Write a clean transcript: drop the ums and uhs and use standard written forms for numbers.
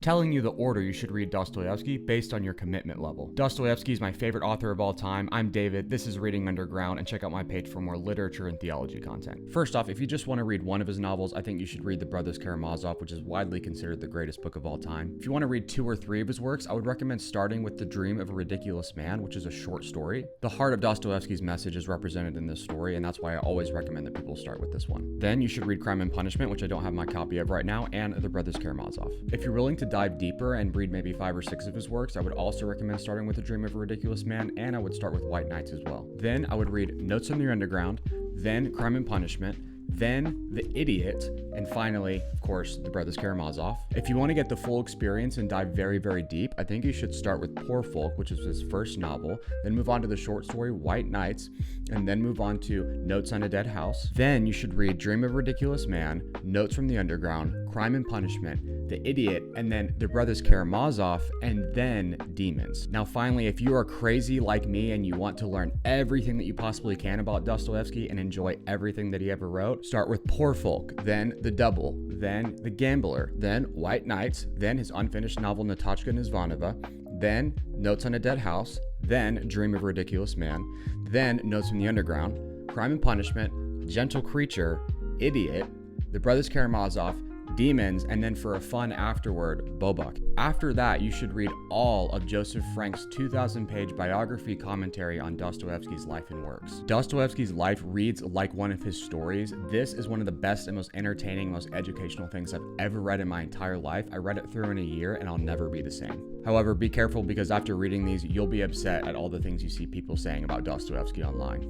telling you the order you should read Dostoevsky based on your commitment level. Dostoevsky is my favorite author of all time. I'm David, this is Reading Underground, and check out my page for more literature and theology content. First off, if you just want to read one of his novels, I think you should read The Brothers Karamazov, which is widely considered the greatest book of all time. If you want to read 2 or 3 of his works, I would recommend starting with The Dream of a Ridiculous Man, which is a short story. The heart of Dostoevsky's message is represented in this story, and that's why I always recommend that people start with this one. Then you should read Crime and Punishment, which I don't have my copy of right now, and The Brothers Karamazov. If you're willing to dive deeper and read maybe 5 or 6 of his works, I would also recommend starting with The Dream of a Ridiculous Man, and I would start with White Nights as well. Then I would read Notes on the Underground, then Crime and Punishment, then The Idiot, and finally, of course, The Brothers Karamazov. If you want to get the full experience and dive very, very deep, I think you should start with Poor Folk, which is his first novel, then move on to the short story White Nights, and then move on to Notes on a Dead House. Then you should read Dream of a Ridiculous Man, Notes from the Underground, Crime and Punishment, The Idiot, and then The Brothers Karamazov, and then Demons. Now finally, if you are crazy like me and you want to learn everything that you possibly can about Dostoevsky and enjoy everything that he ever wrote, start with Poor Folk, then The Double, then The Gambler, then White Nights, then his unfinished novel Natachka Nizvanova, then Notes on a Dead House, then Dream of a Ridiculous Man, then Notes from the Underground, Crime and Punishment, Gentle Creature, Idiot, The Brothers Karamazov, Demons, and then for a fun afterword, Bobak. After that, you should read all of Joseph Frank's 2,000-page biography commentary on Dostoevsky's life and works. Dostoevsky's life reads like one of his stories. This is one of the best and most entertaining, most educational things I've ever read in my entire life. I read it through in a year, and I'll never be the same. However, be careful because after reading these, you'll be upset at all the things you see people saying about Dostoevsky online.